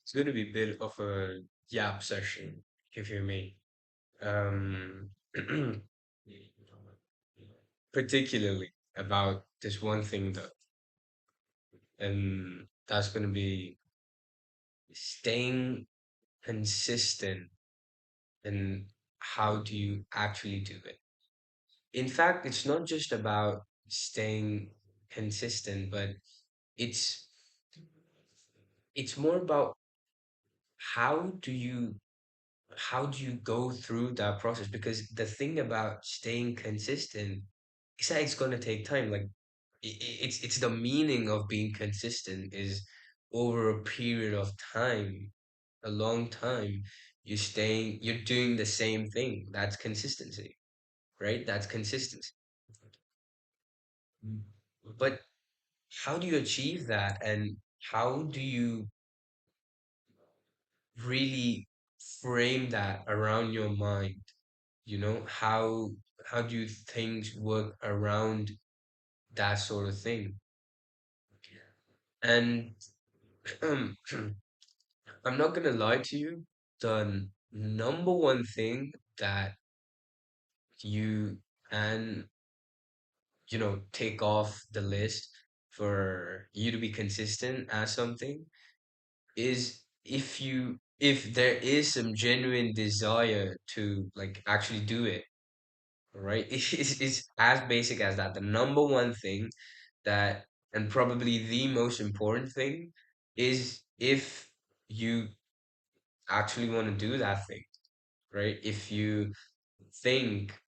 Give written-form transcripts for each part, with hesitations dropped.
It's going to be a bit of a yap session, if you may. Um, particularly about this one thing that, and that's going to be staying consistent and how do you actually do it. In fact, it's not just about staying consistent, but it's it's more about how do you how do you go through that process? Because the thing about staying consistent is that it's going to take time. Like it's the meaning of being consistent is over a period of time, a long time, you're doing the same thing. That's consistency, right? That's consistency. Mm. But how do you achieve that? And how do you really frame that around your mind? You know, how do things work around that sort of thing? And I'm not gonna lie to you, the number one thing that you can, take off the list for you to be consistent at something is if there is some genuine desire to like actually do it, right? It's as basic as that. The number one thing that, and probably the most important thing, is if you actually want to do that thing, right? If you think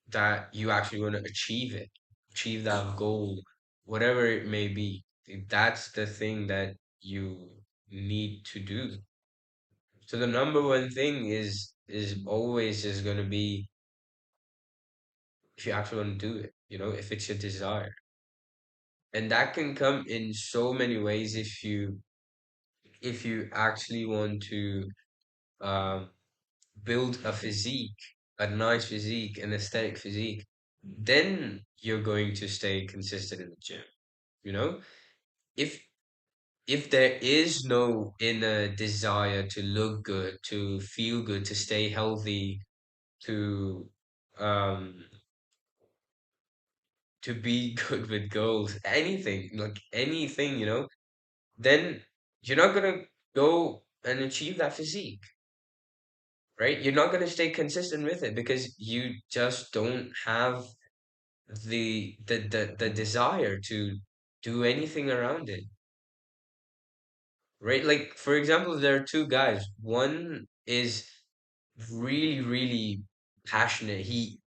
that you actually want to achieve it, achieve that goal, whatever it may be, if that's the thing that you need to do. So the number one thing is always just going to be if you actually want to do it, if it's your desire. And that can come in so many ways if you actually want to um, build a physique, a nice physique, an aesthetic physique, then you're going to stay consistent in the gym. You know, if if there is no inner desire to look good, to feel good, to stay healthy, to um to be good with goals, anything, like anything, then you're not gonna go and achieve that physique, right? You're not gonna stay consistent with it because you just don't have the desire to do anything around it, right? Like for example, there are two guys. One is really, really passionate. He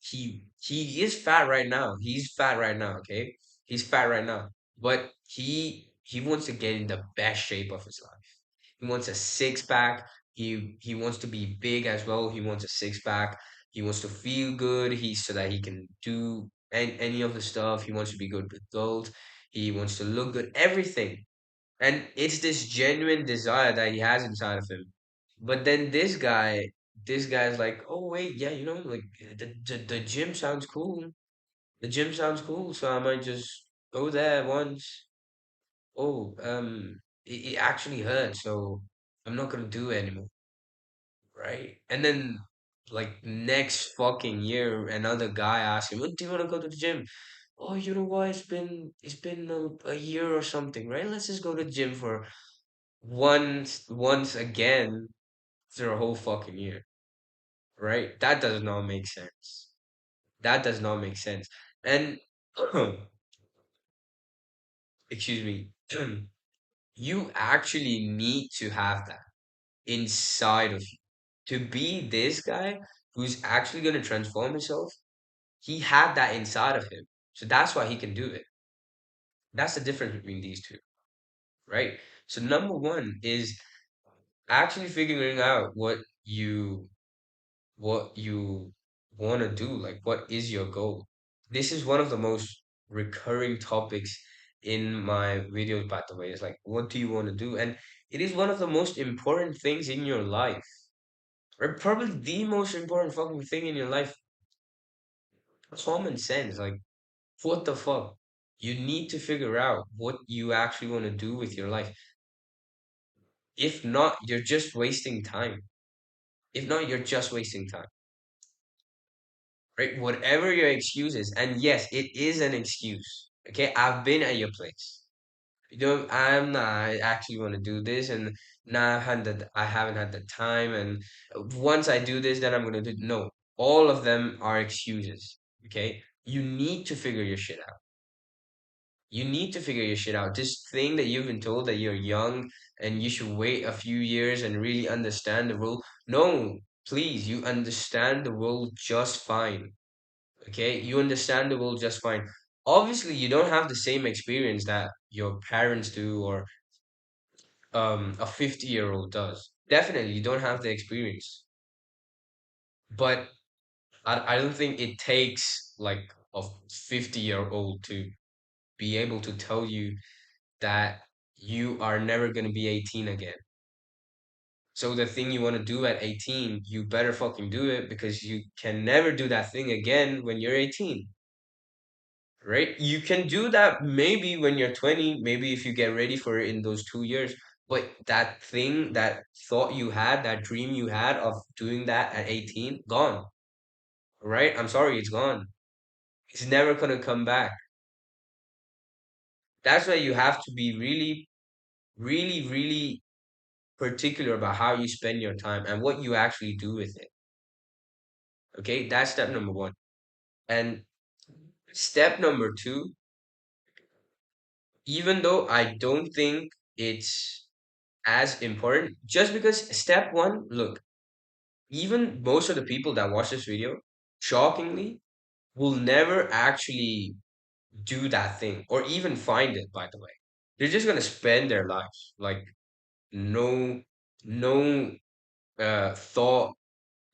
is fat right now. He's fat right now, okay? He's fat right now. But he wants to get in the best shape of his life. He wants a six pack. He wants to be big as well. He wants a six pack. He wants to feel good. So that he can do any of the stuff. He wants to be good with goals. He wants to look good. Everything. And it's this genuine desire that he has inside of him. But then this guy's like, oh wait, yeah, like the gym sounds cool. The gym sounds cool, so I might just go there once. Oh, it actually hurts, so I'm not gonna do it anymore, right? And then like next fucking year, another guy asks him, "Oh, do you want to go to the gym?" Oh, you know what? It's been a year or something, right? Let's just go to the gym for once again for a whole fucking year, right? That does not make sense. That does not make sense. And excuse me, you actually need to have that inside of you to be this guy who's actually going to transform himself. He had that inside of him, so that's why he can do it. That's the difference between these two, right? So number one is actually figuring out what you want to do, like what is your goal. This is one of the most recurring topics in my videos, by the way. It's like, what do you want to do? And it is one of the most important things in your life, or probably the most important fucking thing in your life. Common sense, like, what the fuck? You need to figure out what you actually want to do with your life. If not, you're just wasting time. If not, you're just wasting time, right? Whatever your excuse is, and yes, it is an excuse. Okay, I've been at your place. You know, I'm not. I actually want to do this, and now I haven't had the time, and once I do this, then I'm gonna do. No, all of them are excuses. Okay, you need to figure your shit out. You need to figure your shit out. This thing that you've been told that you're young and you should wait a few years and really understand the world. No, please, you understand the world just fine. Okay, you understand the world just fine. Obviously, you don't have the same experience that your parents do or a 50-year-old does. Definitely, you don't have the experience. But I don't think it takes like a 50-year-old to be able to tell you that you are never going to be 18 again. So the thing you want to do at 18, you better fucking do it because you can never do that thing again when you're 18, right? You can do that maybe when you're 20, maybe if you get ready for it in those 2 years. But that thing, that thought you had, that dream you had of doing that at 18, gone, right? I'm sorry, it's gone. It's never gonna come back. That's why you have to be really, really, really particular about how you spend your time and what you actually do with it. Okay, that's step number one. And step number two, even though I don't think it's as important, just because step one, look, even most of the people that watch this video, shockingly, will never actually do that thing or even find it, by the way. They're just gonna spend their lives like no no thought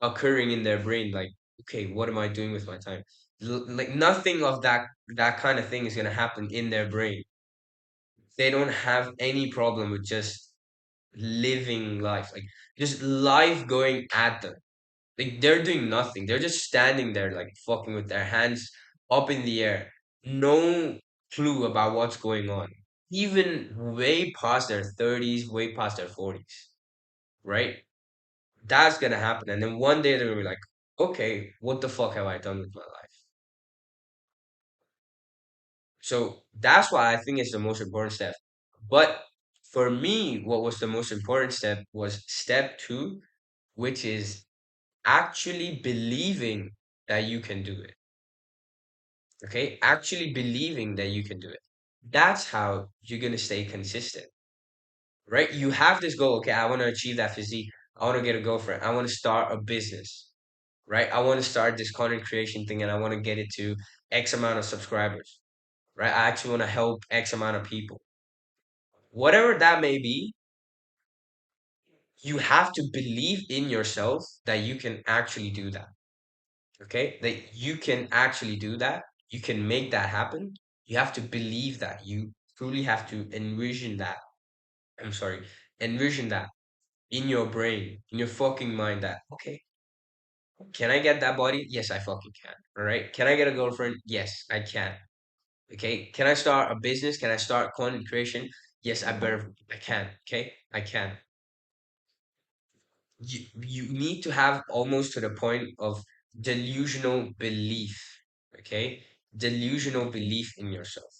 occurring in their brain like, okay, what am I doing with my time? Like nothing of that kind of thing is gonna happen in their brain. They don't have any problem with just living life, like just life going at them. Like they're doing nothing. They're just standing there like fucking with their hands up in the air. No clue about what's going on. Even way past their 30s, way past their 40s, right? That's gonna happen. And then one day they're gonna be like, okay, what the fuck have I done with my life? So that's why I think it's the most important step. But for me, what was the most important step was step two, which is actually believing that you can do it. Okay? Actually believing that you can do it. That's how you're gonna stay consistent, right? You have this goal. Okay, I want to achieve that physique. I want to get a girlfriend. I want to start a business, right? I want to start this content creation thing and I want to get it to X amount of subscribers, right? I actually want to help X amount of people. Whatever that may be, you have to believe in yourself that you can actually do that. Okay? That you can actually do that. You can make that happen. You have to believe that. You truly have to envision that. I'm sorry, envision that in your brain, in your fucking mind that, okay, can I get that body? Yes, I fucking can. All right. Can I get a girlfriend? Yes, I can. Okay. Can I start a business? Can I start content creation? Yes, I can. Okay. I can. You need to have almost to the point of delusional belief. Okay. Delusional belief in yourself.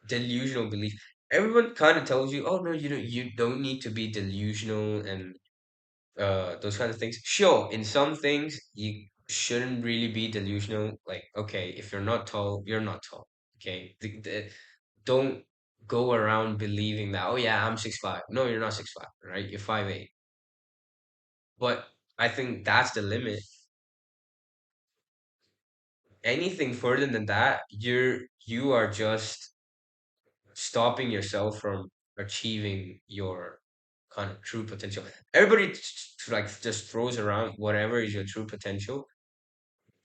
Delusional belief. Everyone kind of tells you, oh no, you don't need to be delusional and those kind of things. Sure, in some things you shouldn't really be delusional. Like, okay, if you're not tall, you're not tall. Okay, don't go around believing that. Oh yeah, I'm 6'5". No, you're not 6'5". Right, you're 5'8". But I think that's the limit. Anything further than that, you are just stopping yourself from achieving your kind of true potential. Everybody like just throws around whatever is your true potential.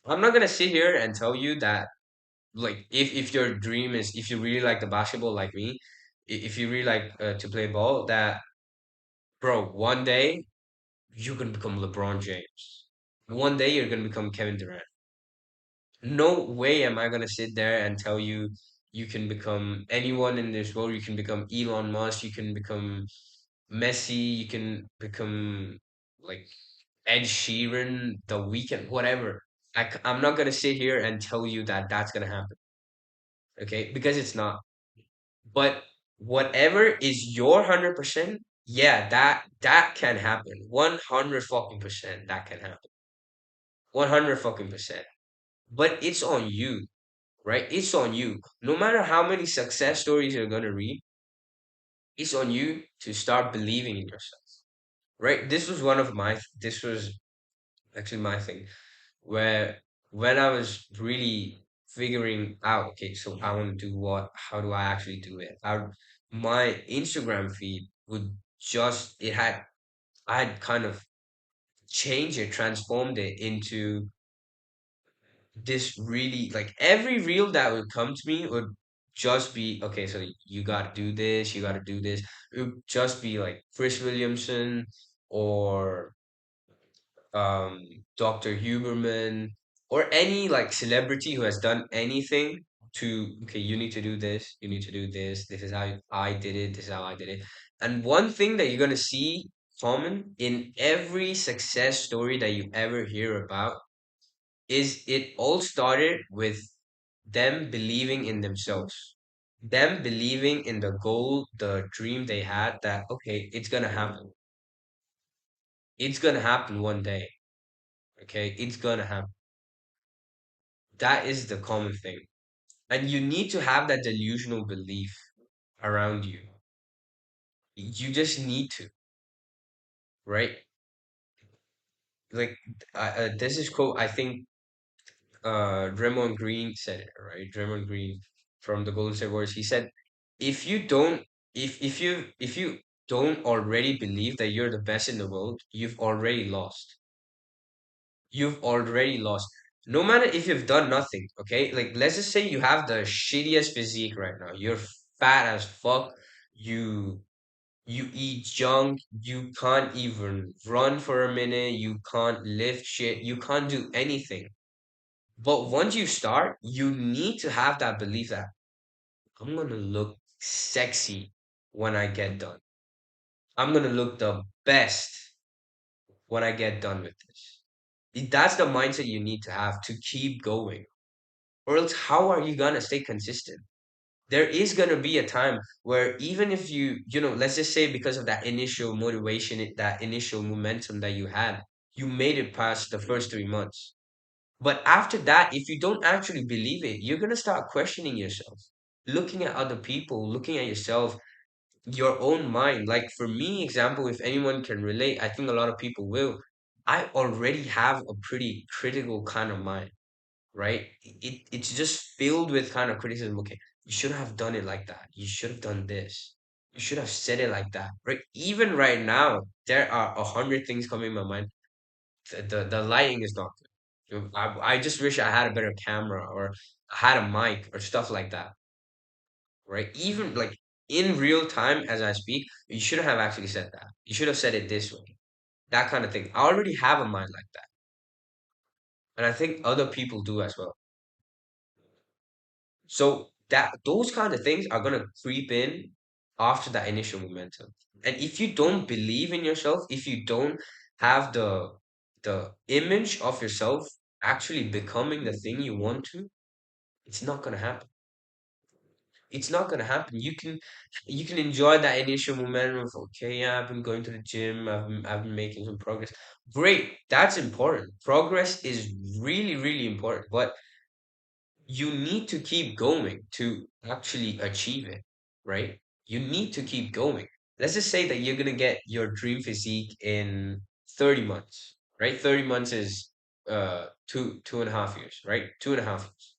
I'm not gonna sit here and tell you that like if your dream is if you really like the basketball like me, if you really like to play ball, that bro, one day you're gonna become LeBron James. One day you're gonna become Kevin Durant. No way am I gonna sit there and tell you You can become anyone in this world. You can become Elon Musk. You can become Messi. You can become like Ed Sheeran, The Weeknd, whatever. I'm not gonna sit here and tell you that that's gonna happen, okay? Because it's not. But whatever is your 100%, yeah, that can happen. 100 fucking percent, that can happen. 100 fucking percent. But it's on you, right? It's on you. No matter how many success stories you're gonna read, it's on you to start believing in yourself, right? This was actually my thing, where when I was really figuring out, okay, so I want to do what, how do I actually do it? My Instagram feed would just, I had kind of changed it, transformed it into this really, like every reel that would come to me would just be, okay, so you got to do this, you got to do this. It would just be like Chris Williamson or um, Dr. Huberman, or any like celebrity who has done anything to, okay, you need to do this, you need to do this, this is how I did it, this is how I did it. And one thing that you're going to see common in every success story that you ever hear about is it all started with them believing in themselves. Them believing in the goal, the dream they had that, okay, it's gonna happen. It's gonna happen one day. Okay, it's gonna happen. That is the common thing. And you need to have that delusional belief around you. You just need to, right? Like, this is quote, I think Draymond Green said it, right? Draymond Green from the Golden State Warriors. He said, if you don't, if you don't already believe that you're the best in the world, you've already lost. You've already lost. No matter if you've done nothing, okay? Like, let's just say you have the shittiest physique right now. You're fat as fuck. You you eat junk. You can't even run for a minute. You can't lift shit. You can't do anything. But once you start, you need to have that belief that I'm gonna look sexy when I get done. I'm gonna look the best when I get done with this. That's the mindset you need to have to keep going. Or else, how are you gonna stay consistent? There is gonna be a time where even if let's just say because of that initial motivation, that initial momentum that you had, you made it past the first 3 months. But after that, if you don't actually believe it, you're gonna start questioning yourself, looking at other people, looking at yourself, your own mind. Like for me, example, if anyone can relate, I think a lot of people will. I already have a pretty critical kind of mind, right? It's just filled with kind of criticism. Okay, you should have done it like that. You should have done this. You should have said it like that, right? Even right now, there are 100 things coming in my mind. The lighting is not good. I just wish I had a better camera or I had a mic or stuff like that, right? Even like in real time as I speak, you shouldn't have actually said that. You should have said it this way. That kind of thing. I already have a mind like that. And I think other people do as well. So that those kind of things are gonna creep in after that initial momentum. And if you don't believe in yourself, if you don't have the image of yourself actually becoming the thing you want to, it's not gonna happen. It's not gonna happen. You can enjoy that initial momentum of, okay, yeah, I've been going to the gym, I've been making some progress. Great, that's important. Progress is really, really important, but you need to keep going to actually achieve it, right? You need to keep going. Let's just say that you're gonna get your dream physique in 30 months, right? 30 months is two and a half years, right? 2.5 years.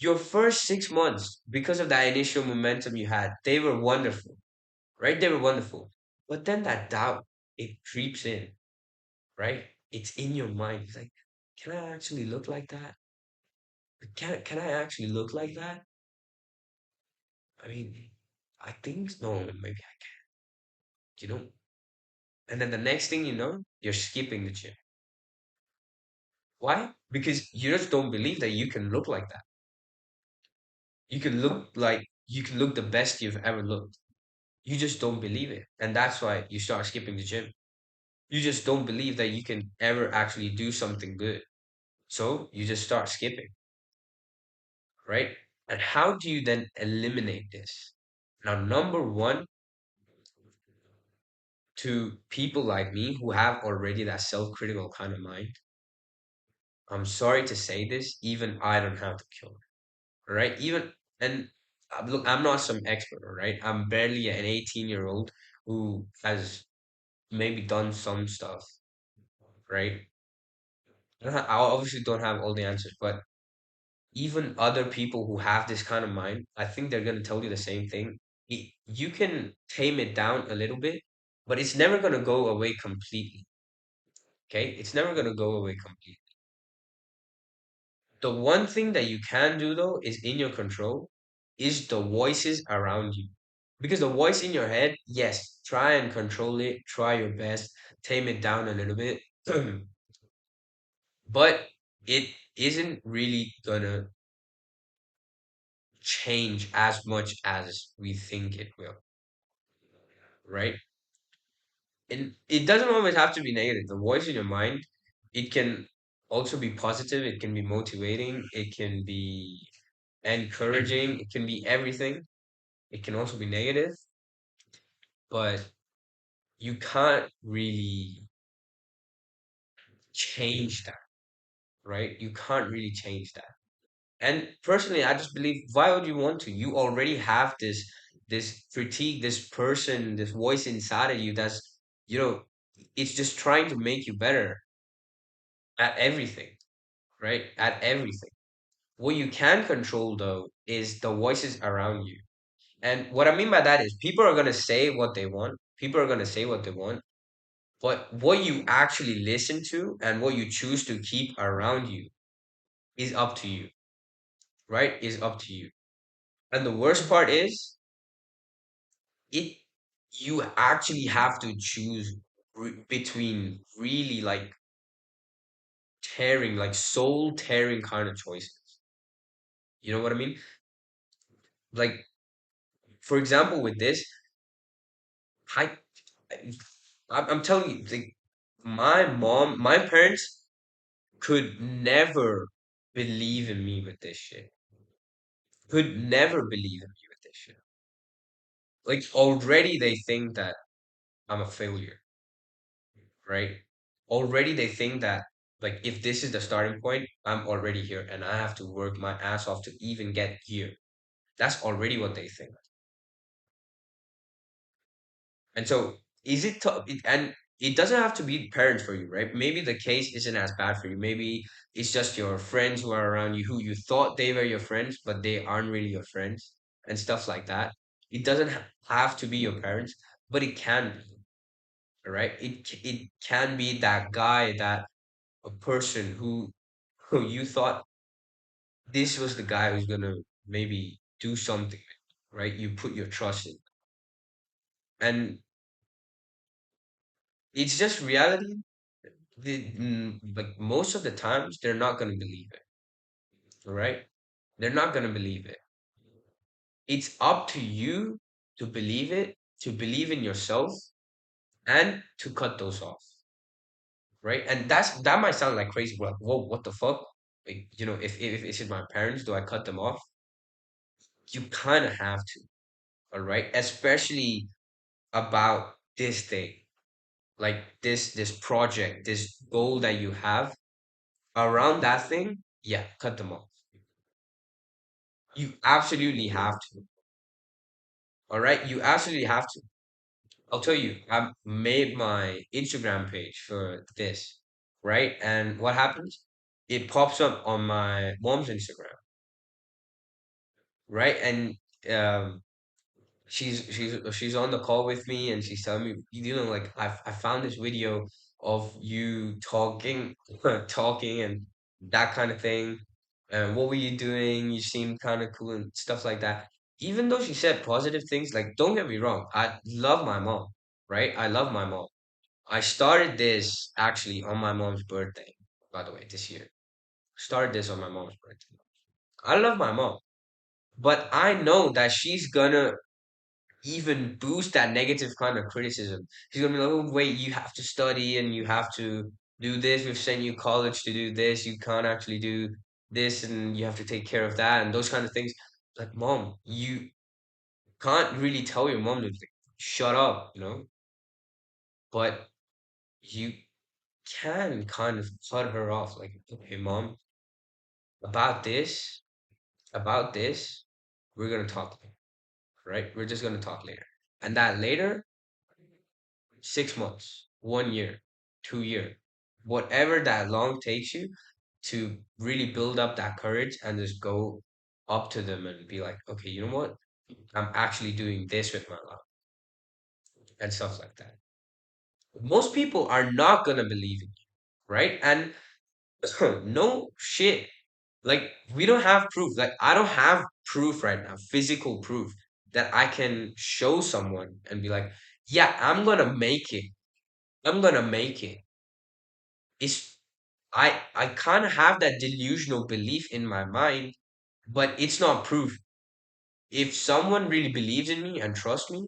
Your first 6 months, because of that initial momentum you had, they were wonderful, right? They were wonderful. But then that doubt, it creeps in, right? It's in your mind. It's like, can I actually look like that? Can I actually look like that? I mean, I think no, maybe I can, And then the next thing you know, you're skipping the gym. Why? Because you just don't believe that you can look like that. you can look the best you've ever looked. You just don't believe it. And that's why you start skipping the gym. You just don't believe that you can ever actually do something good. So you just start skipping, right? And how do you then eliminate this? Now, number one, to people like me who have already that self-critical kind of mind, I'm sorry to say this, even I don't have the cure, all right? And look, I'm not some expert, all right? I'm barely an 18-year-old who has maybe done some stuff, right? I obviously don't have all the answers, but even other people who have this kind of mind, I think they're going to tell you the same thing. You can tame it down a little bit, but it's never going to go away completely. Okay? It's never going to go away completely. The one thing that you can do though is in your control is the voices around you. Because the voice in your head, yes, try and control it, try your best, tame it down a little bit. But it isn't really gonna change as much as we think it will, right? And it doesn't always have to be negative. The voice in your mind, it can also be positive, it can be motivating, it can be encouraging, it can be everything. It can also be negative, but you can't really change that, right? You can't really change that. And personally, I just believe, why would you want to? You already have this critique, this person, this voice inside of you that's, you know, it's just trying to make you better at everything, right? At everything. What you can control though is the voices around you. And what I mean by that is people are gonna say what they want. People are gonna say what they want. But what you actually listen to and what you choose to keep around you is up to you, right? Is up to you. And the worst part is it you actually have to choose between really like tearing, like soul tearing kind of choices. You know what I mean? Like, for example, with this, I, I'm telling you, like, my parents could never believe in me with this shit. Could never believe in me with this shit. Like, already they think that I'm a failure, right? Already they think that, like, if this is the starting point, I'm already here and I have to work my ass off to even get here. That's already what they think. And so, is it, and it doesn't have to be parents for you, right? Maybe the case isn't as bad for you. Maybe it's just your friends who are around you who you thought they were your friends, but they aren't really your friends and stuff like that. It doesn't have to be your parents, but it can be, right? It can be that guy, that a person who you thought this was the guy who's gonna maybe do something, right? You put your trust in, and it's just reality. Like most of the times, they're not gonna believe it, right? They're not gonna believe it. It's up to you to believe it, to believe in yourself, and to cut those off, right? And that might sound like crazy, but whoa, what the fuck? Like, if it's my parents, do I cut them off? You kind of have to, all right? Especially about this thing, like this project, this goal that you have around that thing. Yeah, cut them off. You absolutely have to. All right, you absolutely have to. I'll tell you, I made my Instagram page for this, right? And what happens? It pops up on my mom's Instagram, right? And um, she's on the call with me, and she's telling me, like I found this video of you talking, talking, and that kind of thing. And what were you doing? You seemed kind of cool and stuff like that. Even though she said positive things, like don't get me wrong, I love my mom, right? I love my mom. I started this actually on my mom's birthday, by the way, this year. Started this on my mom's birthday. I love my mom, But I know that she's gonna even boost that negative kind of criticism. She's gonna be like, oh, wait, you have to study and you have to do this. We've sent you college to do this. You can't actually do this and you have to take care of that and those kind of things. Like, mom, you can't really tell your mom to like, shut up, but you can kind of cut her off. Like, okay, mom, about this, about this, we're gonna talk later, right? We're just gonna talk later. And that later 6 months, 1 year, 2 year, whatever that long takes you to really build up that courage and just go up to them and be like, okay, you know what? I'm actually doing this with my life and stuff like that. Most people are not gonna believe in you, right? And no shit. Like we don't have proof. Like I don't have proof right now, physical proof that I can show someone and be like, yeah, I'm gonna make it. I'm gonna make it. It's I kind of have that delusional belief in my mind, but it's not proof. If someone really believes in me and trusts me,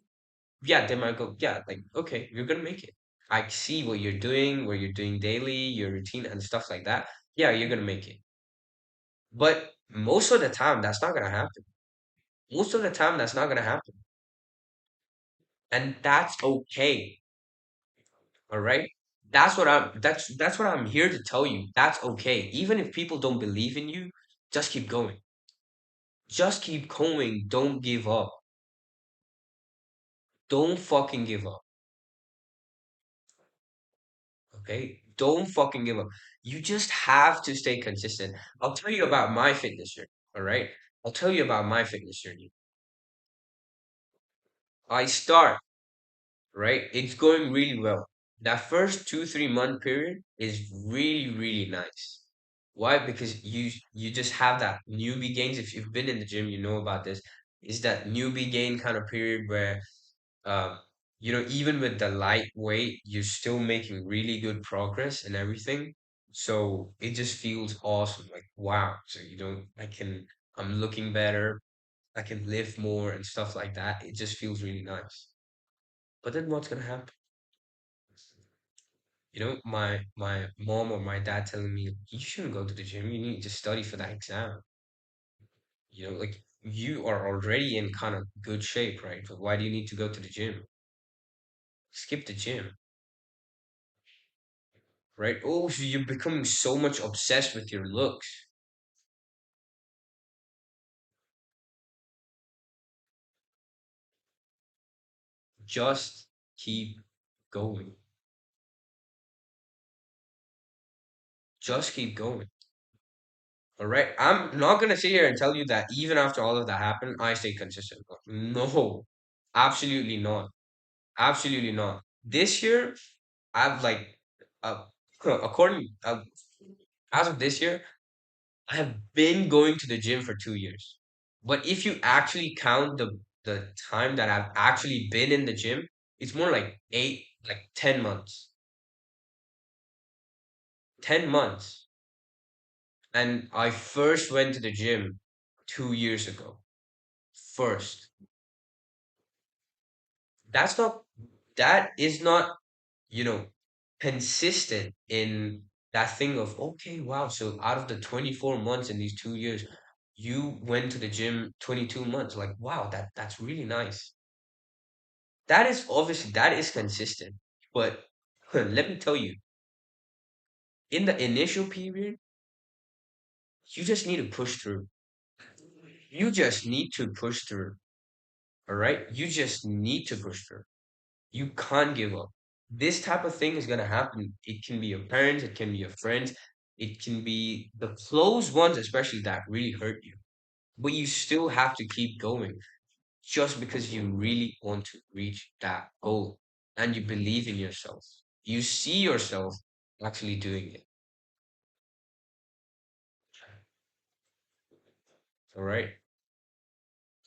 yeah, they might go, yeah, like, okay, you're gonna make it. I see what you're doing daily, your routine and stuff like that. Yeah, you're gonna make it. But most of the time, that's not gonna happen. Most of the time, that's not gonna happen. And that's okay. All right. That's what I'm here to tell you. That's okay. Even if people don't believe in you, just keep going. Just keep going. Don't give up. Don't fucking give up. Okay? Don't fucking give up. You just have to stay consistent. I'll tell you about my fitness journey. All right? I'll tell you about my fitness journey. I start, right? It's going really well. That first 2, 3 month period is really, really nice. Why? Because you just have that newbie gains. If you've been in the gym, you know about this. Is that newbie gain kind of period where um, even with the lightweight, you're still making really good progress and everything. So it just feels awesome. Like, wow. So I'm looking better. I can lift more and stuff like that. It just feels really nice. But then what's gonna happen? My mom or my dad telling me, you shouldn't go to the gym. You need to study for that exam. Like you are already in kind of good shape, right? But why do you need to go to the gym? Skip the gym. Right? Oh, so you're becoming so much obsessed with your looks. Just keep going. Just keep going. All right. I'm not gonna sit here and tell you that even after all of that happened, I stay consistent. No, absolutely not. Absolutely not. This year, I've like, uh, according, as of this year, I have been going to the gym for 2 years. But if you actually count the time that I've actually been in the gym, it's more like 10 months. 10 months. And I first went to the gym 2 years ago. First. That's not that is not, you know, consistent in that thing of okay, wow. So out of the 24 months in these 2 years, you went to the gym 22 months. Like, wow, that's really nice. That is obviously that is consistent. But let me tell you, in the initial period, you just need to push through. You just need to push through. All right? You just need to push through. You can't give up. This type of thing is gonna happen. It can be your parents, it can be your friends, it can be the close ones, especially that really hurt you. But you still have to keep going just because you really want to reach that goal and you believe in yourself. You see yourself actually doing it. All right.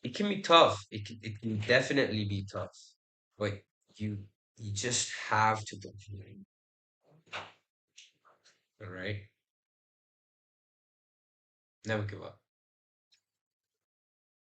It can be tough. It can definitely be tough. But you you just have to continue. All right. Never give up.